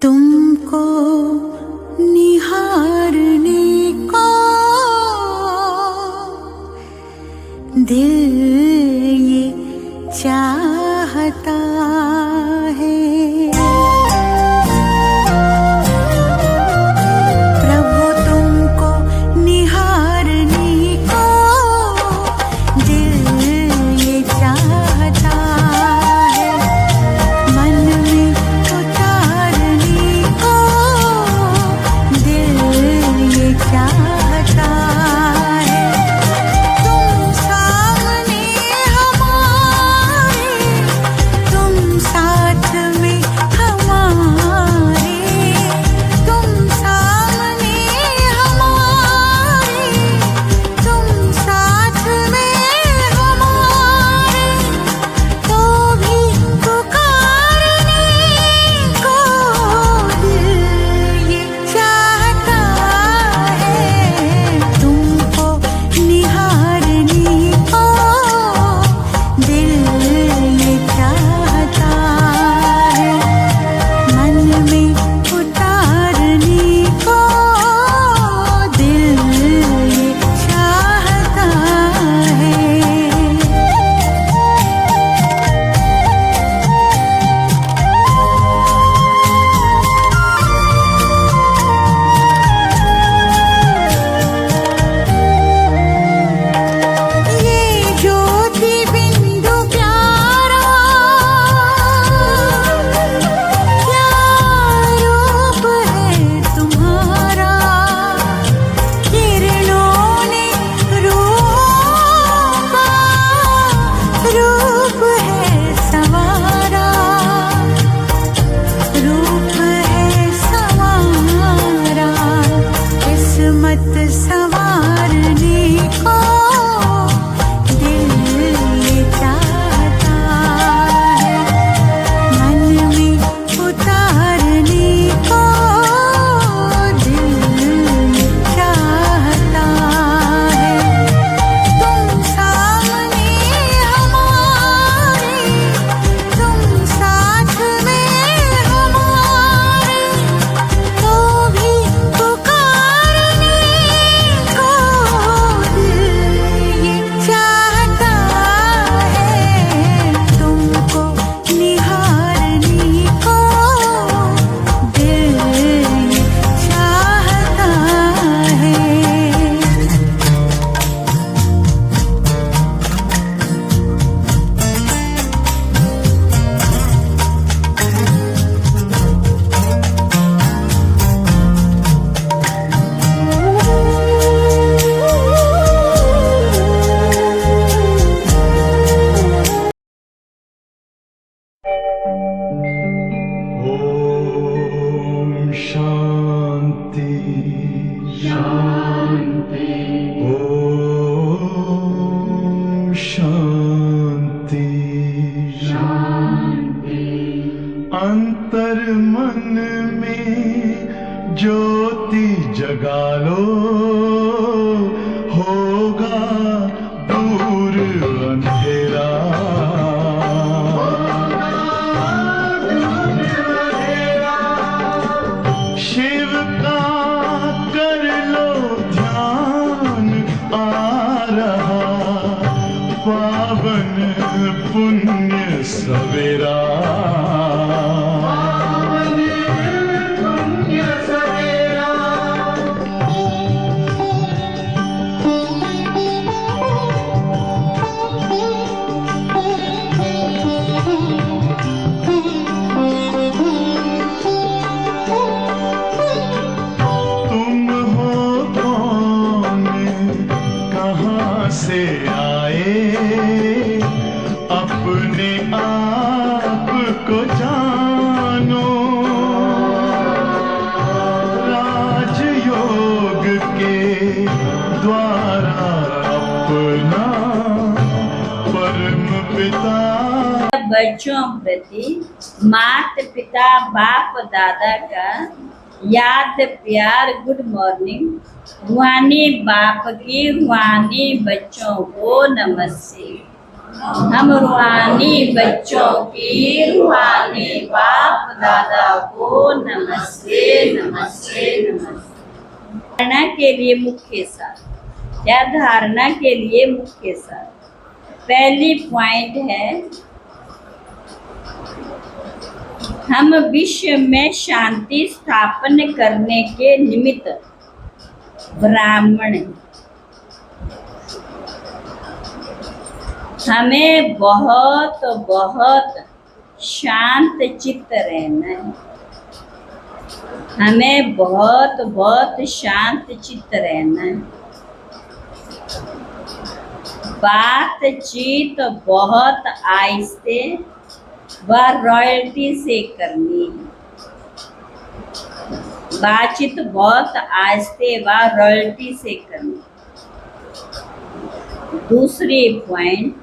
तुमको निहारने को दिल ये चाहता है। प्रभु तुमको निहारने को दिल ये चाहता है। मन में उतारने को दिल ये चाहता है। तुम सामने हमारे, तुम साथ में हमारे, तुम सामने हमारे, तुम साथ में हमारे, तो भी पुकारने को दिल ये चाहता है। तुमको निहारने को दिल ये चाहता है। मन में उतारने को दिल ये चाहता है। ये ज्योति बिंदु प्यारा, क्या रूप है तुम्हारा। किरणों ने रूप है संवारा, रूप है संवारा। किस्मत संवारने को दिल ये चाहता है। मन में उतारने को दिल ये चाहता है। तुम सामने हमारे, तुम साथ में हमारे, तो भी पुकारने को दिल ये चाहता है। तुमको निहारने को दिल ये चाहता है। ओम शांति शांति। ओम शांति शांति। अंतर मन में ज्योति जगा लो, होगा दूर अंधेरा। शिव का कर लो ध्यान, आ रहा पावन पुण्य सवेरा। तुम हो कौन, कहाँ से आए, अपने आप को जानो। राजयोग के द्वारा अपना परम पिता। बच्चों प्रति माता पिता बाप दादा का याद प्यार गुड मॉर्निंग। रूहानी बाप की रूहानी बच्चों को नमस्ते। हम रूहानी बच्चों की रूहानी पुराने बाप दादा को नमस्ते नमस्ते नमस्ते। धारणा के लिए मुख्य सार या धारणा के लिए मुख्य सार, पहली पॉइंट है हम विश्व में शांति स्थापन करने के निमित्त ब्राह्मण हैं। हमें बहुत बहुत शांत चित्त रहना है। हमें बहुत बहुत शांत चित्त रहना है। बातचीत बहुत आहिस्ते व रॉयल्टी से करनी है। बातचीत बहुत आहिस्ते व रॉयल्टी से करनी। दूसरी पॉइंट,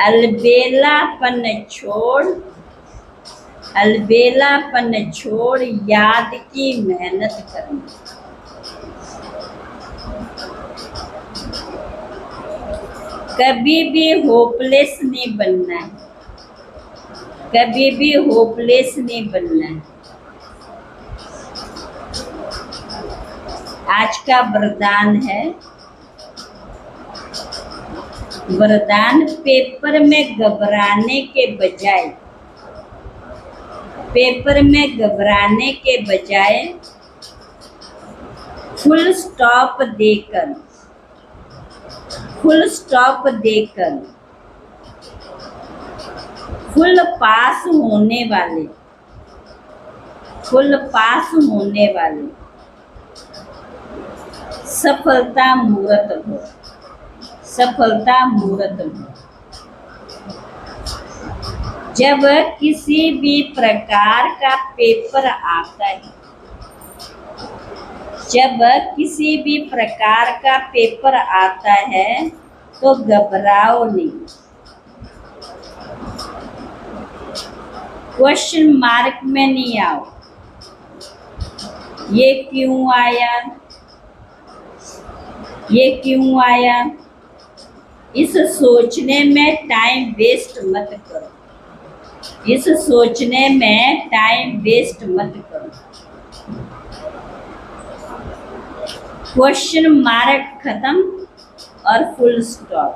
अलबेलापन छोड़ याद की मेहनत करनी। कभी भी होपलेस नहीं बनना है। कभी भी होपलेस नहीं बनना है। आज का वरदान है, वरदान पेपर में घबराने के बजाय, पेपर में घबराने के बजाय फुल स्टॉप देकर, फुल स्टॉप देकर फुल पास होने वाले, फुल पास होने वाले सफलता मुहूर्त हो, सफलता मुहूर्त हो। जब किसी भी प्रकार का पेपर आता है, जब किसी भी प्रकार का पेपर आता है तो घबराओ नहीं। क्वेश्चन मार्क में नहीं आओ, ये क्यों आया, ये क्यों आया, इस सोचने में टाइम वेस्ट मत करो। इस सोचने में टाइम वेस्ट मत करो। क्वेश्चन मार्क खत्म और फुल स्टॉप।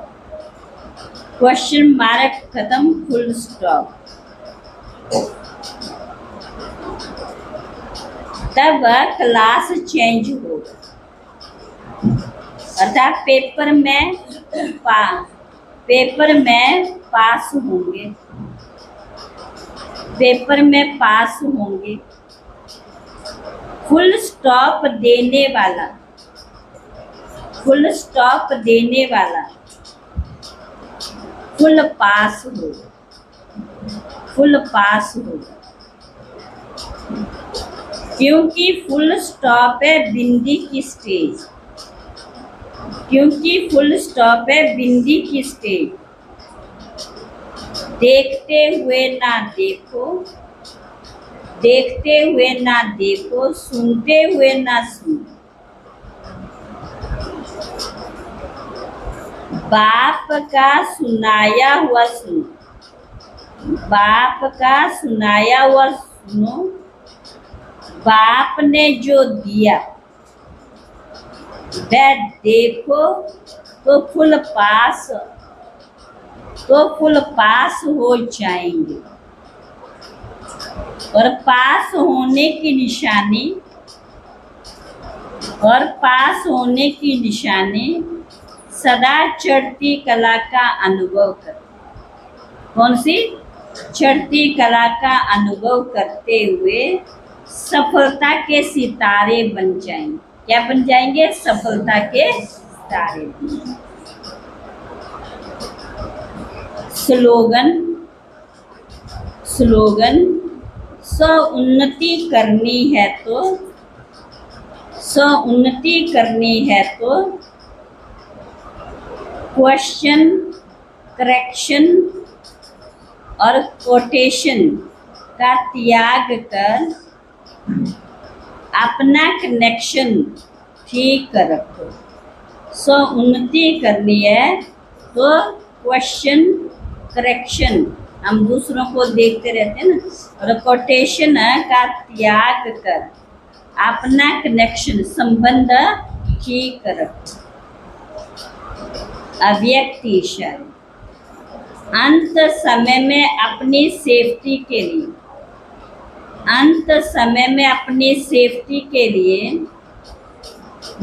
क्वेश्चन मार्क खत्म, फुल स्टॉप। तब क्लास चेंज होगा, अर्थात पेपर में पास होंगे, पेपर में पास होंगे। फुल स्टॉप देने वाला, फुल स्टॉप देने वाला फुल पास होगा, फुल पास होगा। क्योंकि फुल स्टॉप है बिंदी की स्टेज, क्योंकि फुल स्टॉप है बिंदी की स्टेज। देखते हुए ना देखो, देखते हुए ना देखो, सुनते हुए ना सुनो। बाप का सुनाया हुआ सुनो, बाप का सुनाया हुआ सुनो। बाप ने जो दिया वह देखो तो फुल पास, तो फुल पास हो जाएंगे। और पास होने की निशानी, और पास होने की निशानी सदा चढ़ती कला का अनुभव कर। कौन सी? चढ़ती कला का अनुभव करते हुए सफलता के सितारे बन जाएंगे। क्या बन जाएंगे? सफलता के सितारे। स्लोगन, स्लोगन, स्व उन्नति करनी है तो, स्व उन्नति करनी है तो क्वेश्चन, करेक्शन और कोटेशन का त्याग कर अपना कनेक्शन ठीक रखो। स्व उन्नति करनी है तो क्वेश्चन, करेक्शन, हम दूसरों को देखते रहते हैं ना, और कोटेशन का त्याग कर अपना कनेक्शन संबंध ठीक रखो। अव्यक्त ईश्वर अंत समय में अपनी सेफ्टी के लिए, अंत समय में अपनी सेफ्टी के लिए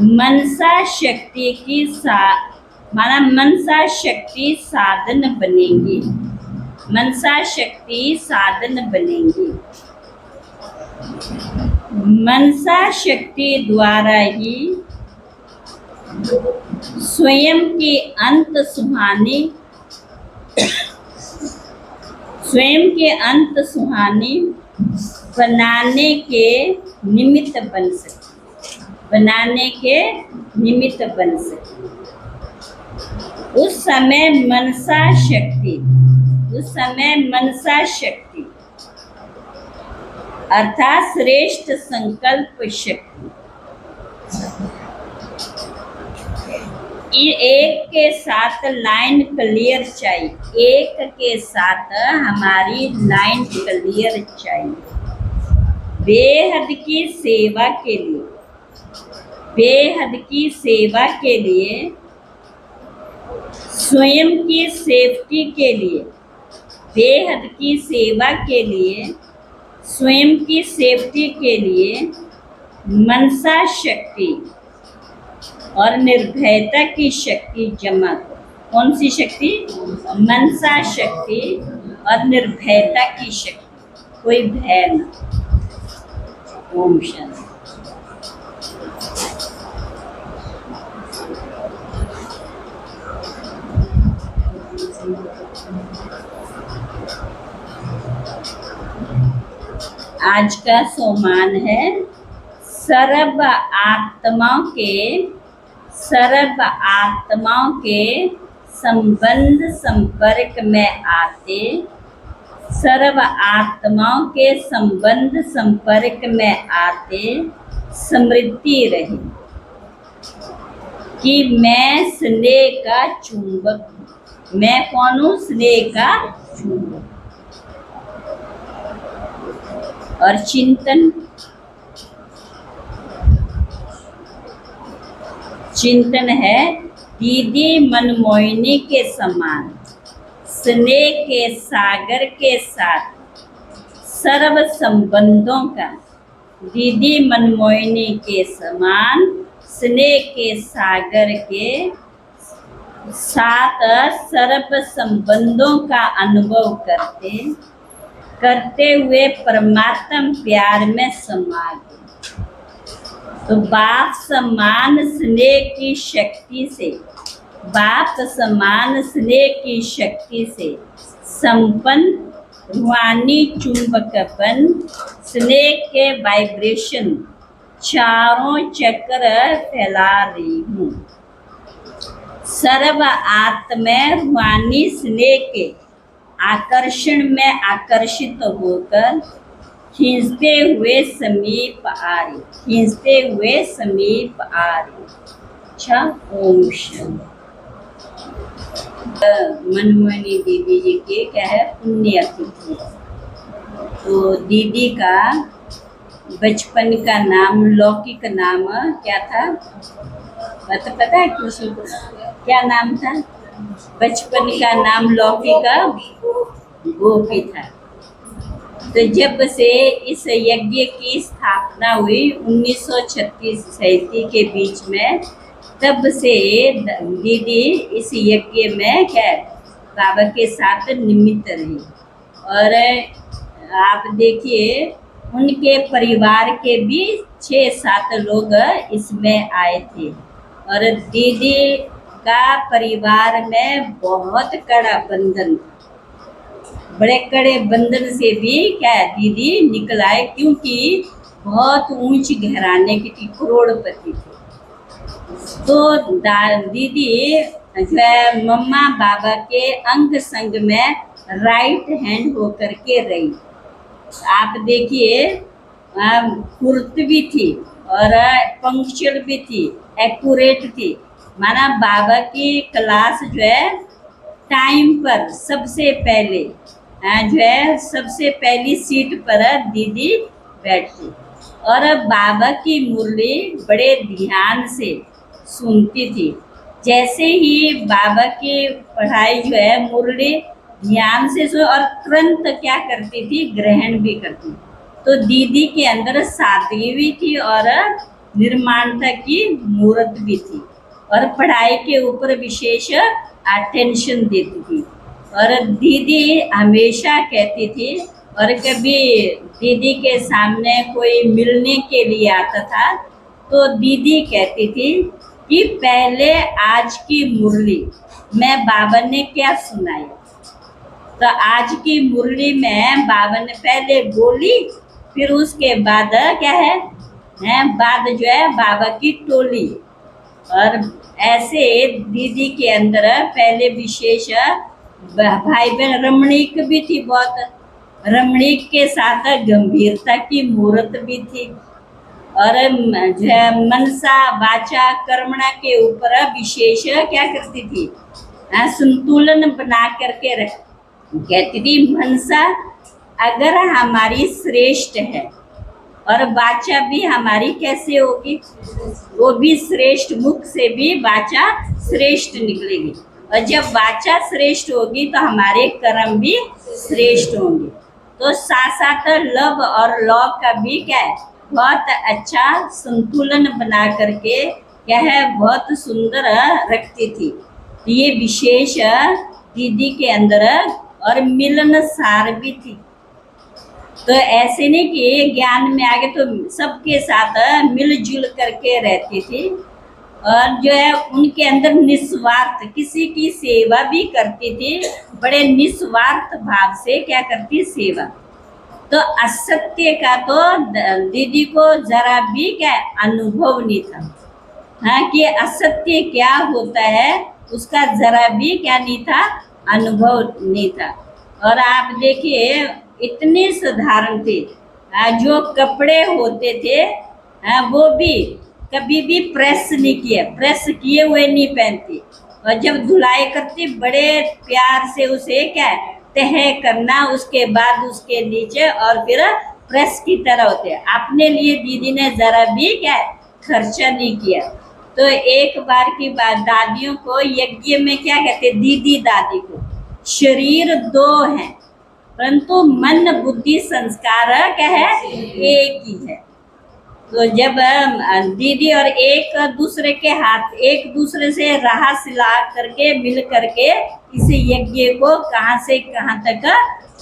मनसा शक्ति की मनसा शक्ति साधन बनेंगी, मनसा शक्ति साधन बनेंगी। मनसा शक्ति द्वारा ही स्वयं की अंत सुहानी, स्वयं के अंत सुहानी बनाने के निमित्त बन सके, बनाने के निमित्त बन सके। उस समय मनसा शक्ति, उस समय मनसा शक्ति अर्थात श्रेष्ठ संकल्प शक्ति एक के साथ लाइन क्लियर चाहिए, एक के साथ हमारी लाइन क्लियर चाहिए। बेहद की सेवा के लिए, बेहद की सेवा के लिए, स्वयं की सेफ्टी के लिए, बेहद की सेवा के लिए, स्वयं की सेफ्टी के लिए मनसा शक्ति और निर्भयता की शक्ति जमा करो। कौन सी शक्ति? मनसा शक्ति और निर्भयता की शक्ति, कोई भय न। ओम शांति। आज का सोमान है सर्व आत्माओं के संबंध संपर्क में आते, सर्व आत्माओं के संबंध संपर्क में आते स्मृति रही कि मैं स्नेह का चुंबक हूँ। मैं कौन हूँ? स्नेह का चुंबक। और चिंतन, चिंतन है दीदी मनमोहिनी के समान स्नेह के सागर के साथ सर्व संबंधों का, दीदी मनमोहिनी के समान स्नेह के सागर के साथ सर्व संबंधों का अनुभव करते हुए परमात्म प्यार में समा गए। तो बाप समान स्नेह की शक्ति से, बाप समान स्नेह की शक्ति से संपन्न रूहानी चुंबकपन स्नेह के वाइब्रेशन चारों चक्र फैला रही हूँ। सर्व आत्मा रूहानी स्नेह के आकर्षण में आकर्षित होकर खींचते हुए समीप आ रही, खींचते हुए समीप आ रही। अच्छा, ओम शांति। मनमोहिनी दीदी जी के क्या है पुण्य तिथि। तो दीदी का बचपन का नाम, लौकिक नाम क्या था? पता है किसी को क्या नाम था? बचपन का नाम लौकिक गोपी था। तो जब से इस यज्ञ की स्थापना हुई 1936-37 के बीच में, तब से दीदी इस यज्ञ में क्या बाबा के साथ निमित्त रही। और आप देखिए उनके परिवार के भी 6-7 लोग इसमें आए थे। और दीदी का परिवार में बहुत कड़ा बंधन था। बड़े कड़े बंधन से भी क्या दीदी निकल आए, क्योंकि बहुत ऊंच घराने की थी, करोड़पति थी। तो दीदी जो है मम्मा बाबा के अंग संग में राइट हैंड होकर के रही। आप देखिए फुर्त भी थी और पंक्चुअल भी थी, एक्यूरेट थी। माना बाबा की क्लास जो है टाइम पर सबसे पहले जो है सबसे पहली सीट पर दीदी बैठती और बाबा की मुरली बड़े ध्यान से सुनती थी। जैसे ही बाबा की पढ़ाई जो है मुरली ध्यान से सुन और तुरंत क्या करती थी, ग्रहण भी करती। तो दीदी के अंदर सादगी भी थी और निर्माणता की मूर्त भी थी और पढ़ाई के ऊपर विशेष अटेंशन देती थी। और दीदी हमेशा कहती थी, और कभी दीदी के सामने कोई मिलने के लिए आता था तो दीदी कहती थी कि पहले आज की मुरली में बाबा ने क्या सुनाया। तो आज की मुरली में बाबा ने पहले बोली, फिर उसके बाद क्या है बाद जो है बाबा की टोली। और ऐसे दीदी के अंदर पहले विशेष भाई बहन रमणीक भी थी, बहुत रमणीक के साथ गंभीरता की मूर्त भी थी और जो है मनसा वाचा कर्मणा के ऊपर विशेष क्या करती थी, संतुलन बना करके रख। कहती थी मनसा अगर हमारी श्रेष्ठ है और वाचा भी हमारी कैसे होगी, वो भी श्रेष्ठ, मुख से भी वाचा श्रेष्ठ निकलेगी और जब वाचा श्रेष्ठ होगी तो हमारे कर्म भी श्रेष्ठ होंगे। तो साथ साथ लव और लव का भी क्या है, बहुत अच्छा संतुलन बना करके क्या है बहुत सुंदर रखती थी। तो ये विशेष दीदी के अंदर और मिलनसार भी थी। तो ऐसे नहीं कि ज्ञान में आगे तो सबके साथ मिलजुल करके रहती थी और जो है उनके अंदर निस्वार्थ, किसी की सेवा भी करती थी, बड़े निस्वार्थ भाव से क्या करती, सेवा। तो असत्य का तो दीदी को जरा भी क्या अनुभव नहीं था, हाँ, कि असत्य क्या होता है उसका जरा भी क्या नहीं था, अनुभव नहीं था। और आप देखिए इतने साधारण थे, जो कपड़े होते थे वो भी कभी भी प्रेस नहीं किए, प्रेस किए हुए नहीं पहनती और जब धुलाई करती बड़े प्यार से उसे क्या तह करना, उसके बाद उसके नीचे और फिर प्रेस की तरह होते। अपने लिए दीदी ने जरा भी क्या खर्चा नहीं किया। तो एक बार की बात, दादियों को यज्ञ में क्या कहते, दीदी दादी को शरीर दो हैं परंतु मन बुद्धि संस्कार क्या है, एक ही है। तो जब दीदी और एक दूसरे के हाथ एक दूसरे से राह सिला करके मिल करके इस यज्ञ को कहाँ से कहाँ तक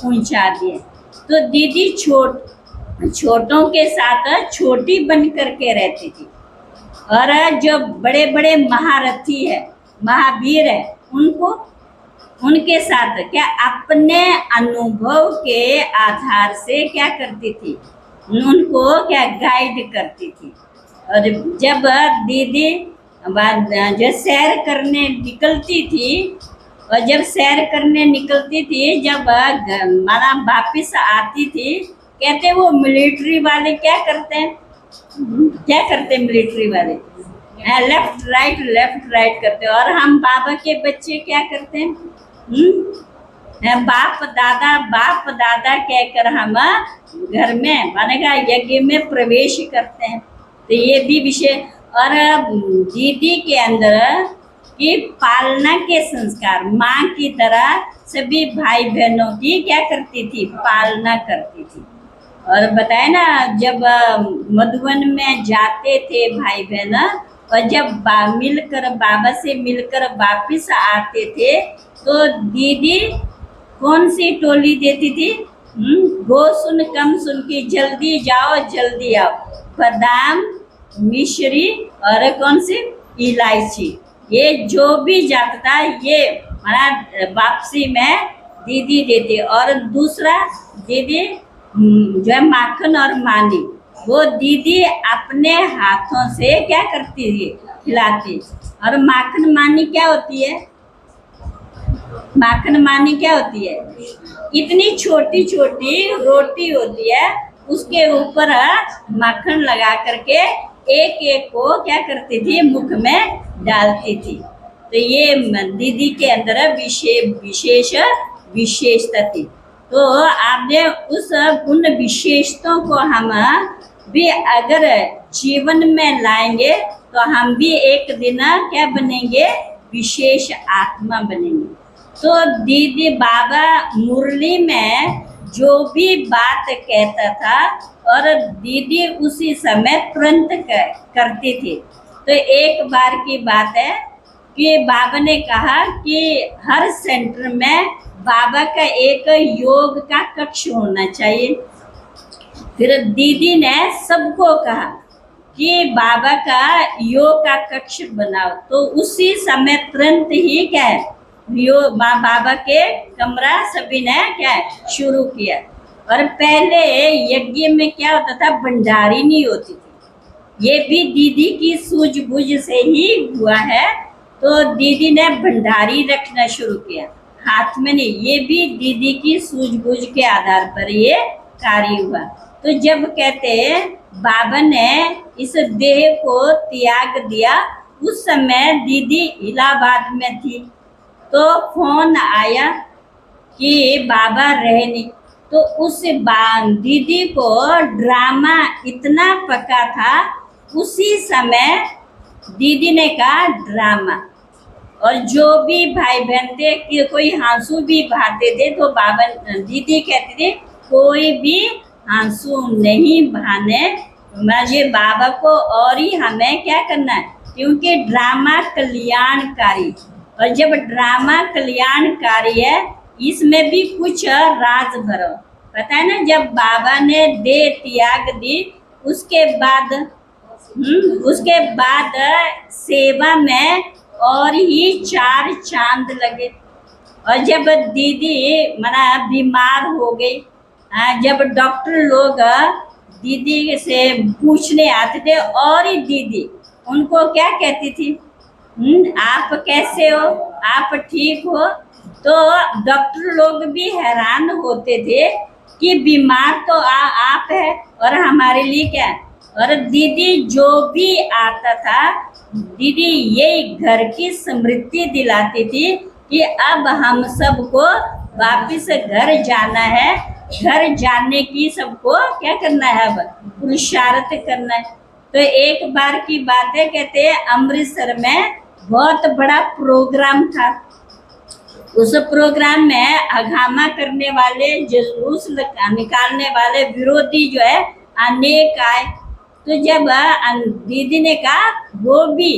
पहुँचा दिए। तो दीदी छोटों के साथ छोटी बन करके रहती थी और जो बड़े बड़े महारथी है, महावीर है, उनके साथ क्या अपने अनुभव के आधार से क्या करती थी, उनको क्या गाइड करती थी। और जब दीदी जो सैर करने निकलती थी और जब सैर करने निकलती थी, जब माना वापिस आती थी, कहते वो मिलिट्री वाले क्या करते हैं, क्या करते मिलिट्री वाले, लेफ्ट राइट करते। और हम बाबा के बच्चे क्या करते हैं, बाप दादा कहकर हम घर में मानेगा यज्ञ में प्रवेश करते हैं। तो ये भी विषय। और दीदी के अंदर की पालना के संस्कार, माँ की तरह सभी भाई बहनों की क्या करती थी, पालना करती थी। और बताए ना जब मधुबन में जाते थे भाई बहन और जब बाबा से मिलकर वापिस आते थे तो दीदी कौन सी टोली देती थी, गो सुन कम सुन की जल्दी जाओ जल्दी आओ, बादाम मिश्री और कौन सी इलायची, ये जो भी जाता था ये हमारा वापसी में दीदी देती। और दूसरा दीदी जो है माखन और मानी, वो दीदी अपने हाथों से क्या करती थी, खिलाती। और माखन मानी क्या होती है, माखन मानी क्या होती है, इतनी छोटी छोटी रोटी होती है, उसके ऊपर माखन लगा करके एक एक को क्या करती थी, मुख में डालती थी। तो ये दीदी के अंदर विशेषता थी। तो आपने उस उन विशेषताओं को हम भी अगर जीवन में लाएंगे तो हम भी एक दिन क्या बनेंगे, विशेष आत्मा बनेंगे। तो दीदी बाबा मुरली में जो भी बात कहता था और दीदी उसी समय तुरंत करती थी। तो एक बार की बात है कि बाबा ने कहा कि हर सेंटर में बाबा का एक योग का कक्ष होना चाहिए। फिर दीदी ने सबको कहा कि बाबा का योग का कक्ष बनाओ। तो उसी समय तुरंत ही क्या है, बाबा के कमरा सभी ने क्या है शुरू किया। और पहले यज्ञ में क्या होता था, भंडारी नहीं होती थी। ये भी दीदी की सूझबूझ से ही हुआ है। तो दीदी ने भंडारी रखना शुरू किया, हाथ में नहीं। ये भी दीदी की सूझबूझ के आधार पर ये कार्य हुआ। तो जब कहते हैं बाबा ने इस देह को त्याग दिया, उस समय दीदी इलाहाबाद में थी। तो फोन आया कि बाबा रहे नहीं। तो उस दीदी को ड्रामा इतना पका था, उसी समय दीदी ने कहा ड्रामा। और जो भी भाई बहन थे कि कोई आंसू भी बहाते थे तो बाबा दीदी कहती थी कोई भी आंसू नहीं बहाने, मुझे बाबा को और ही हमें क्या करना है, क्योंकि ड्रामा कल्याणकारी। और जब ड्रामा कल्याणकारी है, इसमें भी कुछ राज भरो। पता है ना, जब बाबा ने देह त्याग दी उसके बाद सेवा में और ही 4 चांद लगे। और जब दीदी बीमार हो गई, जब डॉक्टर लोग दीदी से पूछने आते थे और ही दीदी उनको क्या कहती थी, आप कैसे हो, आप ठीक हो। तो डॉक्टर लोग भी हैरान होते थे कि बीमार तो आप है और हमारे लिए क्या है। और दीदी जो भी आता था, दीदी यही घर की स्मृति दिलाती थी कि अब हम सबको वापस घर जाना है। घर जाने की सबको क्या करना है, अब पुरुषार्थ करना है। तो एक बार की बात है, कहते हैं अमृतसर में बहुत बड़ा प्रोग्राम था। उस प्रोग्राम में हंगामा करने वाले, जुलूस निकालने वाले विरोधी जो है अनेक आए। तो जब दीदी ने कहा वो भी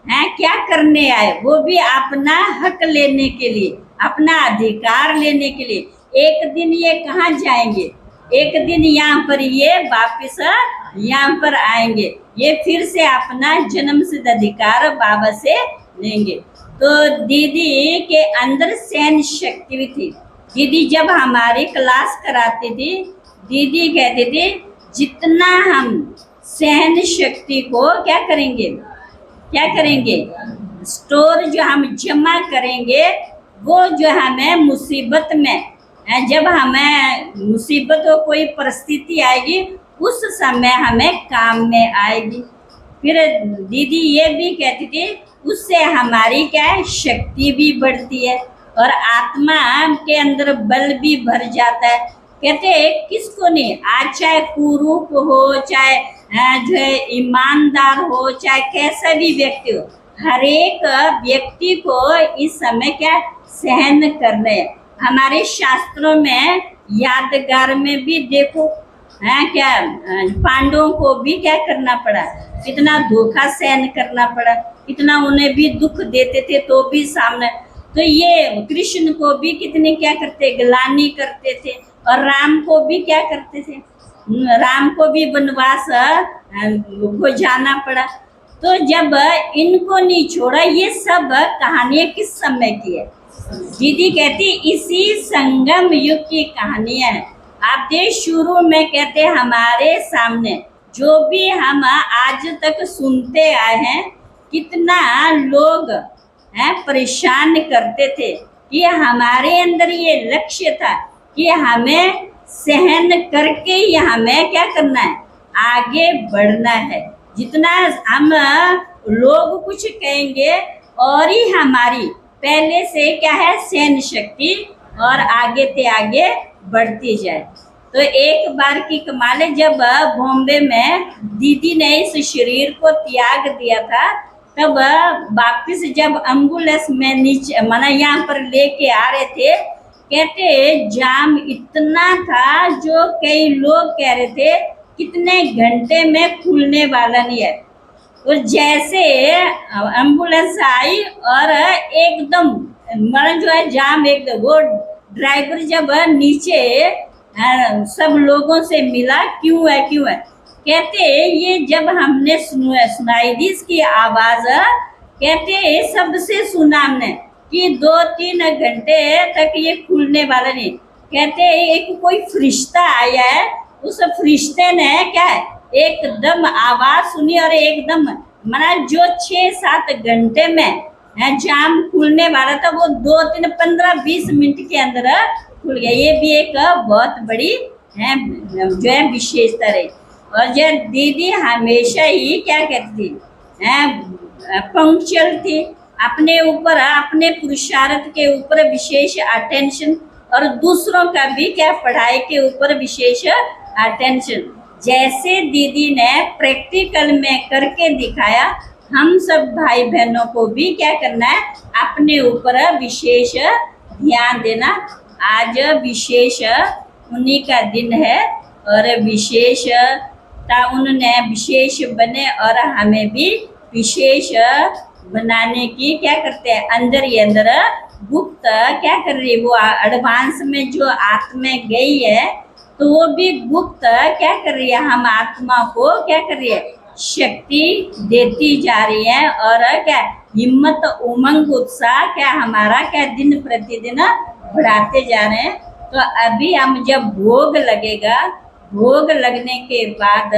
हैं क्या करने आए, वो भी अपना हक लेने के लिए, अपना अधिकार लेने के लिए। एक दिन ये कहाँ जाएंगे, एक दिन यहाँ पर ये वापस यहाँ पर आएंगे, ये फिर से अपना जन्म सिद्ध अधिकार बाबा से लेंगे। तो दीदी के अंदर सहन शक्ति भी थी। दीदी जब हमारी क्लास कराती थी, दीदी कहती थी जितना हम सहन शक्ति को क्या करेंगे, स्टोर जो हम जमा करेंगे, वो जो हमें मुसीबत में, जब हमें मुसीबत हो कोई परिस्थिति आएगी, उस समय हमें काम में आएगी। फिर दीदी ये भी कहती थी उससे हमारी क्या है, शक्ति भी बढ़ती है और आत्मा के अंदर बल भी भर जाता है। कहते हैं किसको नहीं, आज चाहे कुरूप हो, चाहे जो है ईमानदार हो, चाहे कैसा भी व्यक्ति हो, हर एक व्यक्ति को इस समय क्या सहन करने। हमारे शास्त्रों में यादगार में भी देखो क्या पांडवों को भी क्या करना पड़ा, कितना धोखा सहन करना पड़ा, कितना उन्हें भी दुख देते थे तो भी सामने। तो ये कृष्ण को भी कितने क्या करते, ग्लानि करते थे। और राम को भी क्या करते थे, राम को भी वनवास को जाना पड़ा। तो जब इनको नहीं छोड़ा, ये सब कहानियां किस समय की है, दीदी कहती इसी संगम युग की कहानियां हैं। आप देख शुरू में कहते हमारे सामने जो भी हम आज तक सुनते आए हैं, कितना लोग परेशान करते थे कि हमारे अंदर ये लक्ष्य था कि हमें सहन करके ही हमें क्या करना है, आगे बढ़ना है। जितना हम लोग कुछ कहेंगे और ही हमारी पहले से क्या है सहन शक्ति और आगे ते आगे बढ़ती जाए। तो एक बार की कमाल है, जब बॉम्बे में दीदी ने इस शरीर को त्याग दिया था, तब वापिस जब एम्बुलेंस में नीचे माना यहाँ पर लेके आ रहे थे, कहते जाम इतना था जो कई लोग कह रहे थे कितने घंटे में खुलने वाला नहीं है। तो जैसे एम्बुलेंस आई और एकदम मतलब जो है जाम एकदम, वो ड्राइवर जब नीचे सब लोगों से मिला क्यों है क्यों है, कहते ये जब हमने सुनाई दी इसकी आवाज, कहते सबसे सुना हमने कि 2-3 घंटे तक ये खुलने वाला नहीं। कहते एक कोई फरिश्ता आया है, उस फरिश्ते ने क्या है एकदम आवाज सुनी और एकदम मना जो 6-7 घंटे में जाम खुलने वाला था वो 2-3 15-20 मिनट के अंदर खुल गया। ये भी एक बहुत बड़ी है जो है विशेषता रही। और जो दीदी हमेशा ही क्या कहती थी, पंक्चुअल थी, अपने ऊपर अपने पुरुषार्थ के ऊपर विशेष अटेंशन और दूसरों का भी क्या पढ़ाई के ऊपर विशेष अटेंशन। जैसे दीदी ने प्रैक्टिकल में करके दिखाया, हम सब भाई बहनों को भी क्या करना है अपने ऊपर विशेष ध्यान देना। आज विशेष उन्हीं का दिन है और विशेषता उन्होंने विशेष बने और हमें भी विशेष बनाने की क्या करते हैं अंदर ही अंदर गुप्त क्या कर रही है, वो एडवांस में जो आत्मा गई है तो वो भी गुप्त क्या कर रही है, हम आत्मा को क्या कर रही है शक्ति देती जा रही है। और क्या हिम्मत उमंग उत्साह क्या हमारा क्या दिन प्रतिदिन बढ़ाते जा रहे हैं। तो अभी हम जब भोग लगेगा, भोग लगने के बाद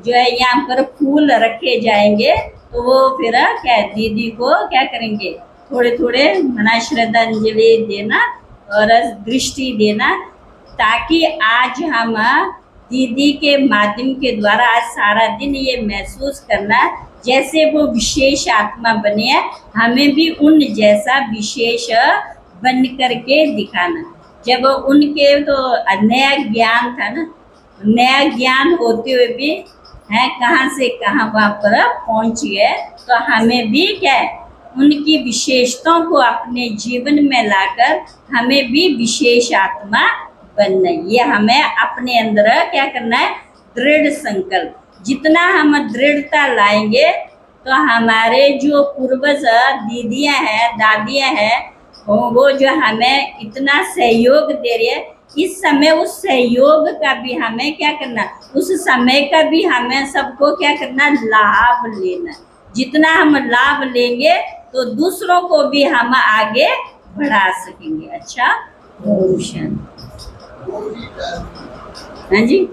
जो है यहाँ पर फूल रखे जाएंगे, तो वो फिर क्या दीदी को क्या करेंगे थोड़े थोड़े मना श्रद्धांजलि देना और दृष्टि देना, ताकि आज हम दीदी के माध्यम के द्वारा आज सारा दिन ये महसूस करना जैसे वो विशेष आत्मा बने हैं, हमें भी उन जैसा विशेष बन करके दिखाना। जब उनके तो नया ज्ञान था ना, नया ज्ञान होते हुए भी है कहाँ से कहाँ वहाँ पर पहुँच गए, तो हमें भी क्या है उनकी विशेषताओं को अपने जीवन में लाकर हमें भी विशेष आत्मा बनना है। ये हमें अपने अंदर क्या करना है दृढ़ संकल्प। जितना हम दृढ़ता लाएंगे तो हमारे जो पूर्वज दीदियाँ हैं दादियाँ हैं वो जो हमें इतना सहयोग दे रही है, इस समय उस सहयोग का भी हमें क्या करना, उस समय का भी हमें सबको क्या करना लाभ लेना। जितना हम लाभ लेंगे तो दूसरों को भी हम आगे बढ़ा सकेंगे। अच्छा ओम शांति। हाँ जी।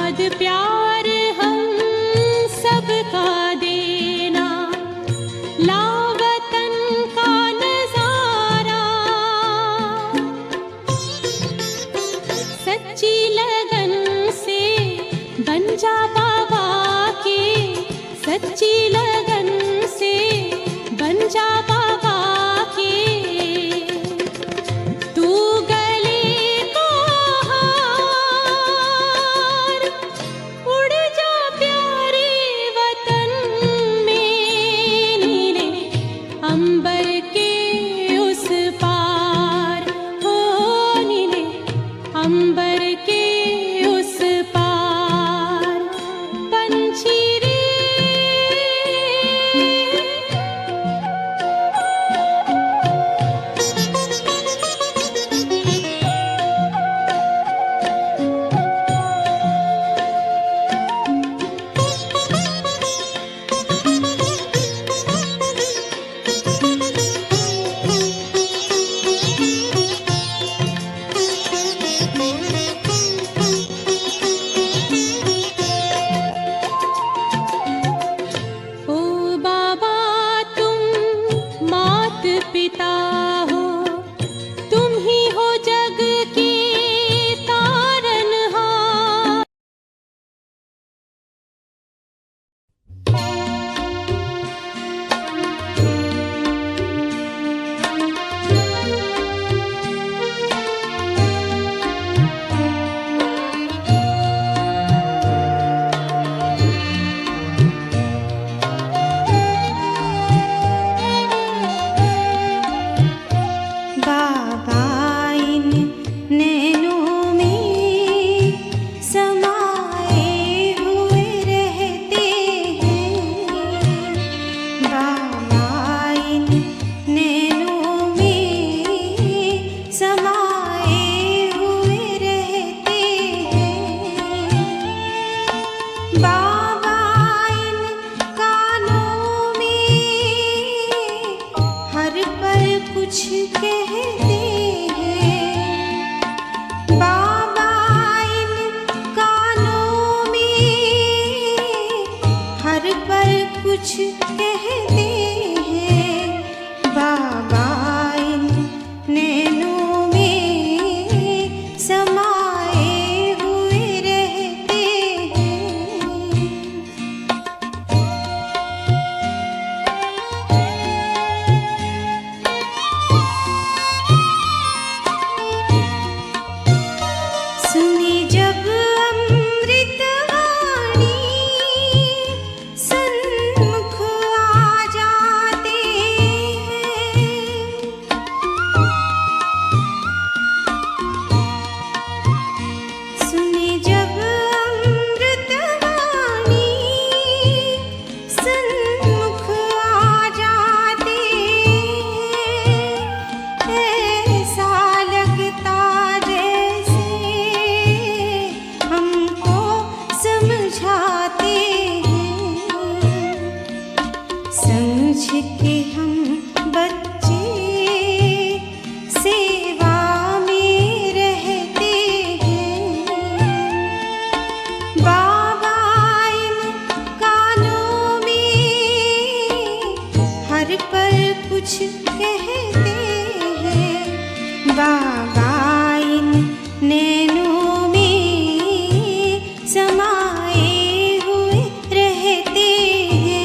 याद प्यार हम सबका देना, लावतन का नजारा, सच्ची लगन से बन जा बाबा के, सच्ची लगन से बन जा बाबा के। तू गले को हार, उड़ जा प्यारे वतन में, नीले अंबर के उस पार, हो नीले अंबर के उस पार। पंछी रे ओ बाबा तुम मात पिता हो, तुम ही हो जग के तारनहार। बाबा इन नैनों में समाए हुए रहते हैं, बाबा इन नैनों में समाए हुए रहते हैं, बाबा इन कानों में हर पल कुछ कहते हैं, बाबा इन कानों में हर पल कुछ कहते हैं, बाबा इन नैनों में समाए हुए रहते हैं। सुनी जब अमृत वाणी सन्मुख आ जाते हैं, सुनी जब अमृत वाणी सन्मुख आ जाते हैं, ऐसा लगता जैसे हमको समझाते हैं, समझ के हम बच्चे सेवा में रहते हैं, बाबा इन कानों में हर पल कुछ कहते हैं, बाबा इन नैनों में समाए हुए रहते हैं।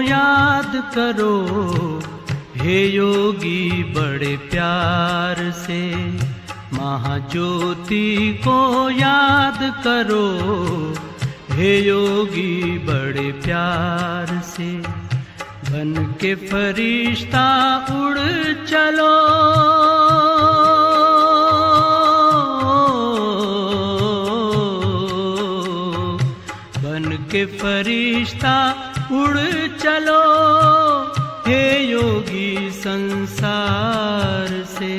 याद करो हे योगी बड़े प्यार से। महाज्योति को याद करो हे योगी बड़े प्यार से। बन के फरिश्ता उड़ चलो बन के फरिश्ता उड़ चलो हे योगी संसार से।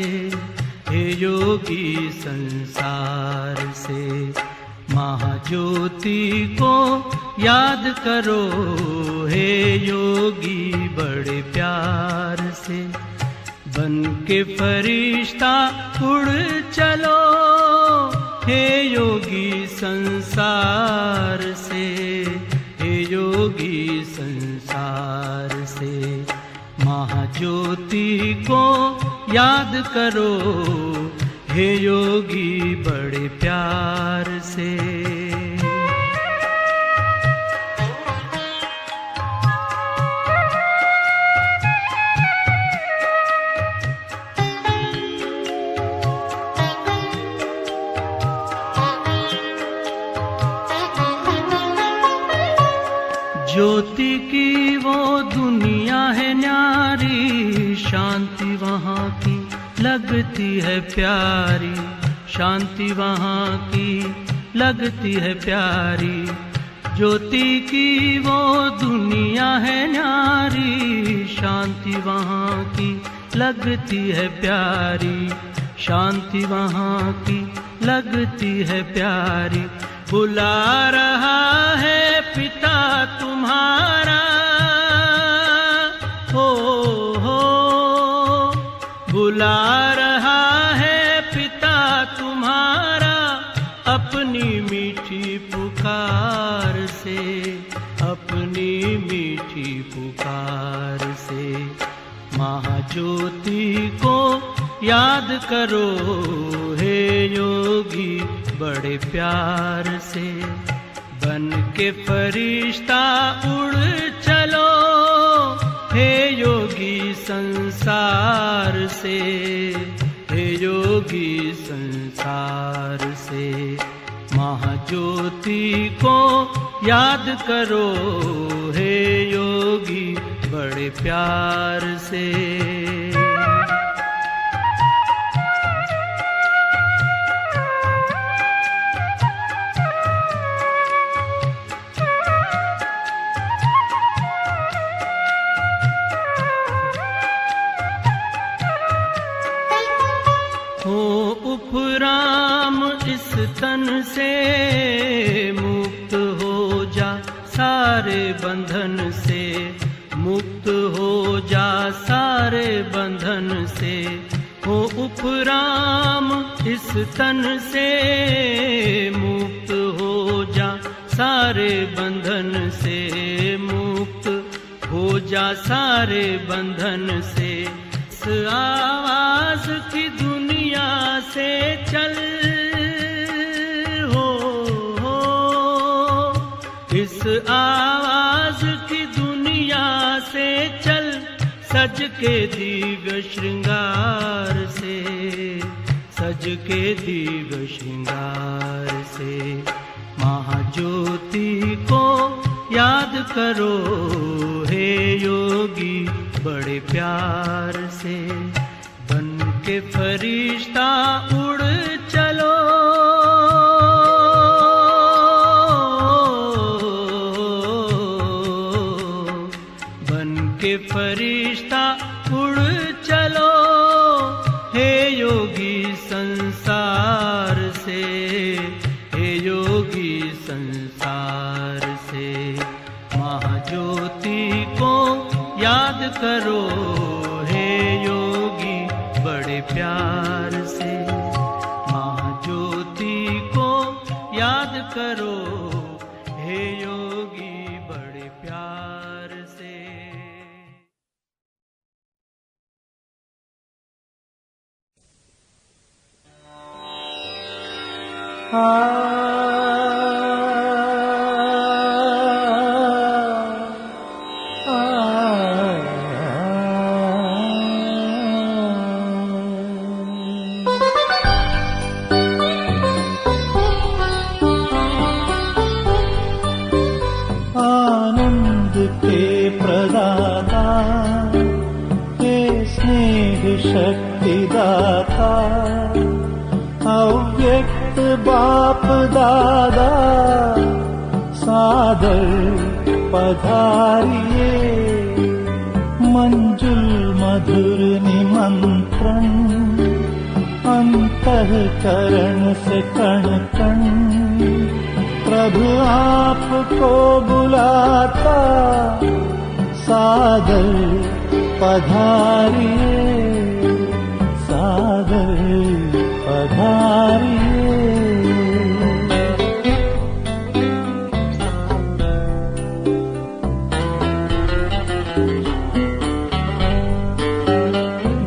हे योगी संसार से। महाज्योति को याद करो हे योगी बड़े प्यार से। बन के फरिश्ता उड़ चलो हे योगी संसार से। हे योगी संसार से। महाज्योति को याद करो हे योगी बड़े प्यार से। ज्योति की वो दुनिया है न्यारी, शांति वहाँ की लगती है प्यारी। शांति वहाँ की लगती है प्यारी। ज्योति की वो दुनिया है न्यारी, शांति वहाँ की लगती है प्यारी। शांति वहाँ की लगती है प्यारी। बुला रहा है पिता तुम्हारा हो, बुला रहा है पिता तुम्हारा अपनी मीठी पुकार से। अपनी मीठी पुकार से। महाज्योति को याद करो हे योगी बड़े प्यार से। बन के फरिश्ता उड़ चलो हे योगी संसार से। हे योगी संसार से। महाज्योति को याद करो हे योगी बड़े प्यार से। उपराम इस तन से मुक्त हो जा सारे बंधन से। मुक्त हो जा सारे बंधन से। हो उपराम इस तन से मुक्त हो जा सारे बंधन से। मुक्त हो जा सारे बंधन से। इस आवाज की दुनिया से चल हो, इस आवाज की दुनिया से चल सज के दिव्य श्रृंगार से। सज के दिव्य श्रृंगार से। महाज्योति को याद करो हे योगी बड़े प्यार से। बन के फरिश्ता उड़ चलो बन के फरिश्ता उड़ चलो हे योगी संसार से। हे योगी संसार से। महाज्योति को याद करो हे योगी बड़े प्यार से। महाज्योति को याद करो हे योगी बड़े प्यार से। आनंद के प्रदाता, हे स्नेह शक्ति दाता, अव्यक्त बाप दादा, सादर पधारिए, मंजुल मधुर निमंत्रण, अंतःकरण से कण कण प्रभु आपको बुलाता, सादर पधारिए, सादर पधारिए।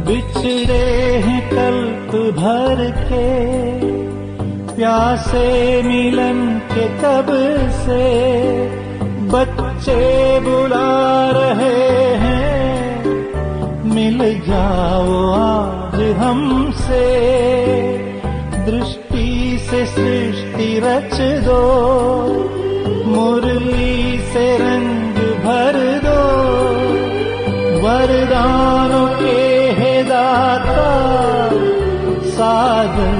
बिछड़े हैं कल्प भर के, प्यासे मिलन के कब से, बच्चे बुला रहे हैं, मिल जाओ आज हमसे, दृष्टि से सृष्टि रच दो, मुरली से रंग भर दो, वरदानों के है दाता, सादर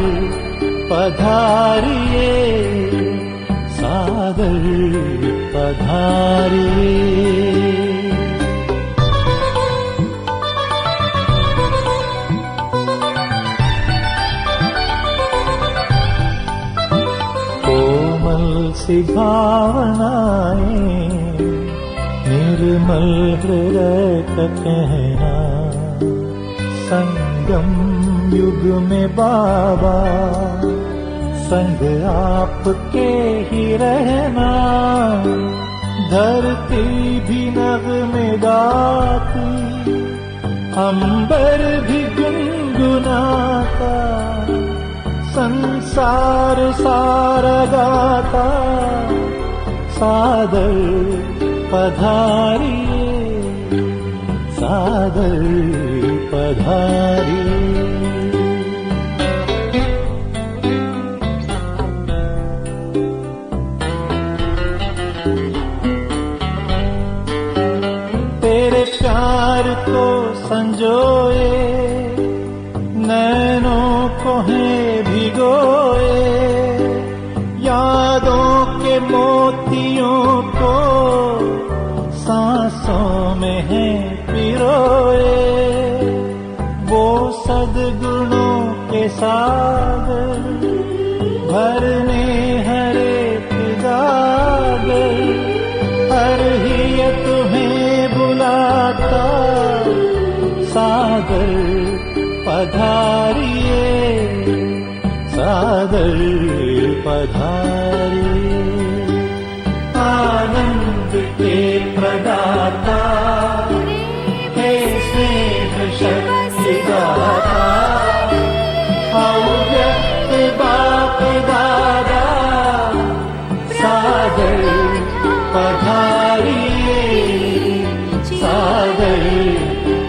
पधारिए, सादर पधारिए। कोमल सी भावनाएं, निर्मल हृदय का कहना, संगम युग में बाबा, संग आपके ही रहना, धरती भी नग़मे गाती, अंबर भी गुनगुनाता, संसार सारा गाता, सादर पधारिए, सादर पधारिए। तेरे प्यार को संजोए, नैनों को है भिगोए, यादों के मोतियों को सांसों में है पिरोए, वो सद्गुणों के सागर भरने हर एक गागर, हर ही तुम्हें बुलाता, सादर पधारिए, सादर पधारिए। आनंद के प्रदाता, हे स्नेह शक्ति दाता, अव्यक्त बाप दादा, सादर पधारिए, सादर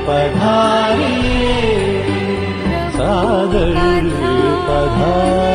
पधारिए, सादर पधारिए।